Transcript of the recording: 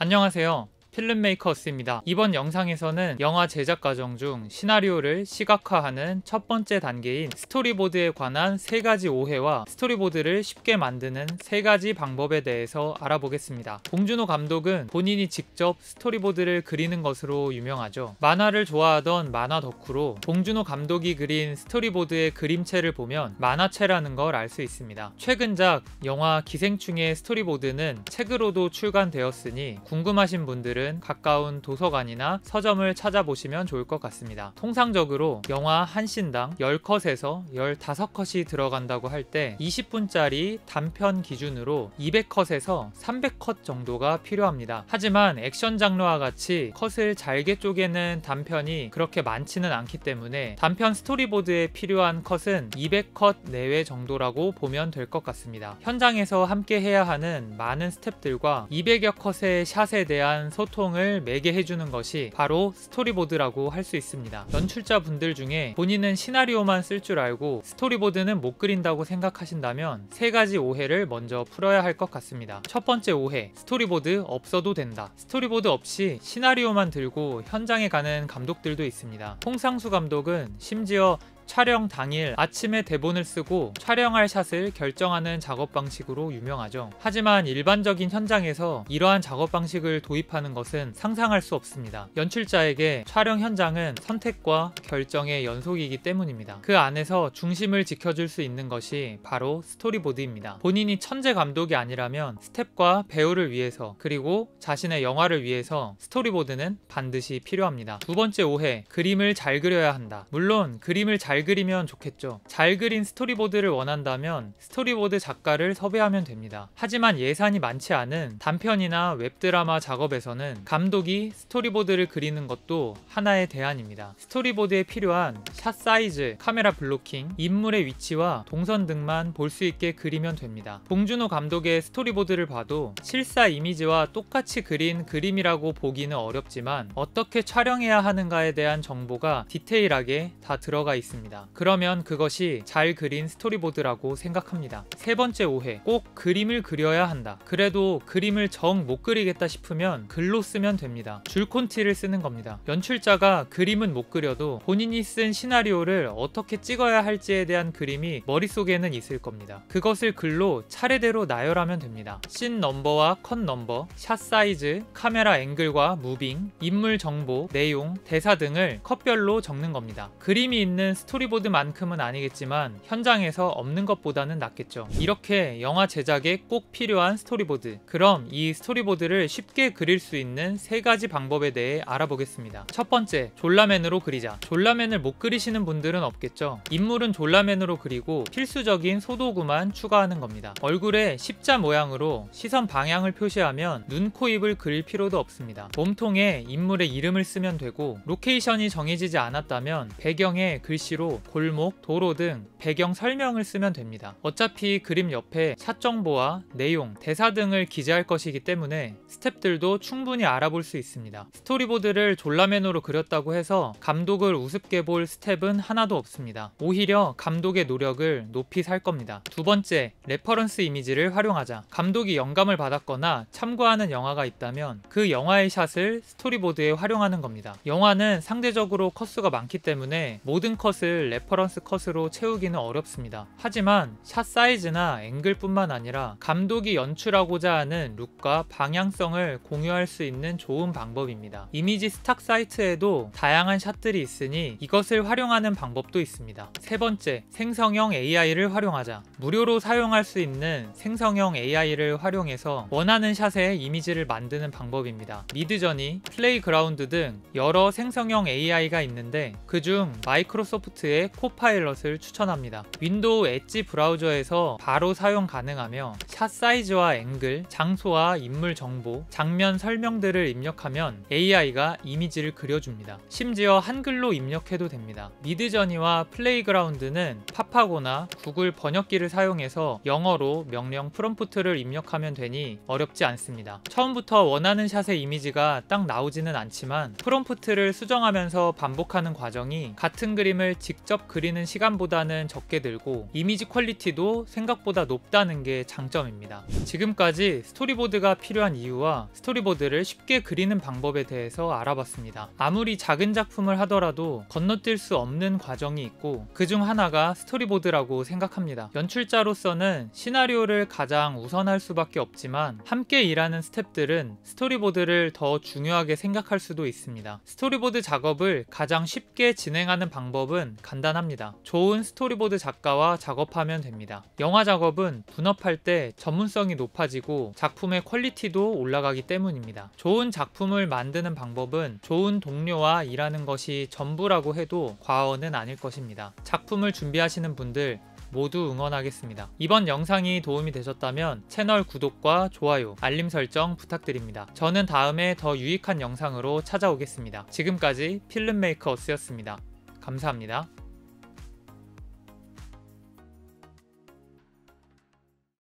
안녕하세요. 필름메이커스입니다. 이번 영상에서는 영화 제작 과정 중 시나리오를 시각화하는 첫 번째 단계인 스토리보드에 관한 3가지 오해와 스토리보드를 쉽게 만드는 3가지 방법에 대해서 알아보겠습니다. 봉준호 감독은 본인이 직접 스토리보드를 그리는 것으로 유명하죠. 만화를 좋아하던 만화 덕후로 봉준호 감독이 그린 스토리보드의 그림체를 보면 만화체라는 걸 알 수 있습니다. 최근작 영화 기생충의 스토리보드는 책으로도 출간되었으니 궁금하신 분들은 가까운 도서관이나 서점을 찾아보시면 좋을 것 같습니다. 통상적으로 영화 한 씬당 10컷에서 15컷이 들어간다고 할 때 20분짜리 단편 기준으로 200컷에서 300컷 정도가 필요합니다. 하지만 액션 장르와 같이 컷을 잘게 쪼개는 단편이 그렇게 많지는 않기 때문에 단편 스토리보드에 필요한 컷은 200컷 내외 정도라고 보면 될 것 같습니다. 현장에서 함께 해야 하는 많은 스태프들과 200여 컷의 샷에 대한 소통을 매개해주는 것이 바로 스토리보드라고 할 수 있습니다. 연출자분들 중에 본인은 시나리오만 쓸 줄 알고 스토리보드는 못 그린다고 생각하신다면 3가지 오해를 먼저 풀어야 할 것 같습니다. 첫 번째 오해, 스토리보드 없어도 된다. 스토리보드 없이 시나리오만 들고 현장에 가는 감독들도 있습니다. 홍상수 감독은 심지어 촬영 당일 아침에 대본을 쓰고 촬영할 샷을 결정하는 작업 방식으로 유명하죠. 하지만 일반적인 현장에서 이러한 작업 방식을 도입하는 것은 상상할 수 없습니다. 연출자에게 촬영 현장은 선택과 결정의 연속이기 때문입니다. 그 안에서 중심을 지켜줄 수 있는 것이 바로 스토리보드입니다. 본인이 천재 감독이 아니라면 스텝과 배우를 위해서 그리고 자신의 영화를 위해서 스토리보드는 반드시 필요합니다. 두 번째 오해, 그림을 잘 그려야 한다. 물론 그림을 잘 그리면 좋겠죠. 잘 그린 스토리보드를 원한다면 스토리보드 작가를 섭외하면 됩니다. 하지만 예산이 많지 않은 단편이나 웹드라마 작업에서는 감독이 스토리보드를 그리는 것도 하나의 대안입니다. 스토리보드에 필요한 샷 사이즈, 카메라 블로킹, 인물의 위치와 동선 등만 볼 수 있게 그리면 됩니다. 봉준호 감독의 스토리보드를 봐도 실사 이미지와 똑같이 그린 그림이라고 보기는 어렵지만 어떻게 촬영해야 하는가에 대한 정보가 디테일하게 다 들어가 있습니다. 그러면 그것이 잘 그린 스토리보드라고 생각합니다. 세 번째 오해, 꼭 그림을 그려야 한다. 그래도 그림을 정 못 그리겠다 싶으면 글로 쓰면 됩니다. 줄콘티를 쓰는 겁니다. 연출자가 그림은 못 그려도 본인이 쓴 시나리오를 어떻게 찍어야 할지에 대한 그림이 머릿속에는 있을 겁니다. 그것을 글로 차례대로 나열하면 됩니다. 씬 넘버와 컷 넘버, 샷 사이즈, 카메라 앵글과 무빙, 인물 정보, 내용, 대사 등을 컷별로 적는 겁니다. 그림이 있는 스토리보드만큼은 아니겠지만 현장에서 없는 것보다는 낫겠죠. 이렇게 영화 제작에 꼭 필요한 스토리보드. 그럼 이 스토리보드를 쉽게 그릴 수 있는 3가지 방법에 대해 알아보겠습니다. 첫 번째, 졸라맨으로 그리자. 졸라맨을 못 그리시는 분들은 없겠죠. 인물은 졸라맨으로 그리고 필수적인 소도구만 추가하는 겁니다. 얼굴에 십자 모양으로 시선 방향을 표시하면 눈, 코, 입을 그릴 필요도 없습니다. 몸통에 인물의 이름을 쓰면 되고 로케이션이 정해지지 않았다면 배경에 글씨로 골목, 도로 등 배경 설명을 쓰면 됩니다. 어차피 그림 옆에 샷 정보와 내용, 대사 등을 기재할 것이기 때문에 스태프들도 충분히 알아볼 수 있습니다. 스토리보드를 졸라맨으로 그렸다고 해서 감독을 우습게 볼 스텝은 하나도 없습니다. 오히려 감독의 노력을 높이 살 겁니다. 두 번째, 레퍼런스 이미지를 활용하자. 감독이 영감을 받았거나 참고하는 영화가 있다면 그 영화의 샷을 스토리보드에 활용하는 겁니다. 영화는 상대적으로 컷수가 많기 때문에 모든 컷을 레퍼런스 컷으로 채우기는 어렵습니다. 하지만 샷 사이즈나 앵글뿐만 아니라 감독이 연출하고자 하는 룩과 방향성을 공유할 수 있는 좋은 방법입니다. 이미지 스탁 사이트에도 다양한 샷들이 있으니 이것을 활용하는 방법도 있습니다. 세 번째, 생성형 AI를 활용하자. 무료로 사용할 수 있는 생성형 AI를 활용해서 원하는 샷의 이미지를 만드는 방법입니다. 미드저니, 플레이그라운드 등 여러 생성형 AI가 있는데 그중 마이크로소프트의 코파일럿을 추천합니다. 윈도우 엣지 브라우저에서 바로 사용 가능하며 샷 사이즈와 앵글, 장소와 인물 정보, 장면 설명들을 입력하면 AI가 이미지를 그려줍니다. 심지어 한글로 입력해도 됩니다. 미드저니와 플레이그라운드는 팝하고나 구글 번역기를 사용해서 영어로 명령 프롬프트를 입력하면 되니 어렵지 않습니다. 처음부터 원하는 샷의 이미지가 딱 나오지는 않지만 프롬프트를 수정하면서 반복하는 과정이 같은 그림을 직접 그리는 시간보다는 적게 들고 이미지 퀄리티도 생각보다 높다는 게 장점입니다. 지금까지 스토리보드가 필요한 이유와 스토리보드를 쉽게 그리는 방법에 대해서 알아봤습니다. 아무리 작은 작품을 하더라도 건너뛸 수 없는 과정이 있고 그중 하나가 스토리보드라고 생각합니다. 연출자로서는 시나리오를 가장 우선할 수밖에 없지만 함께 일하는 스태프들은 스토리보드를 더 중요하게 생각할 수도 있습니다. 스토리보드 작업을 가장 쉽게 진행하는 방법은 간단합니다. 좋은 스토리보드 작가와 작업하면 됩니다. 영화 작업은 분업할 때 전문성이 높아지고 작품의 퀄리티도 올라가기 때문입니다. 좋은 작품을 만드는 방법은 좋은 동료와 일하는 것이 전부라고 해도 과언은 아닐 것입니다. 작품을 준비하시는 분들 모두 응원하겠습니다. 이번 영상이 도움이 되셨다면 채널 구독과 좋아요, 알림 설정 부탁드립니다. 저는 다음에 더 유익한 영상으로 찾아오겠습니다. 지금까지 필름메이커 어스였습니다. 감사합니다.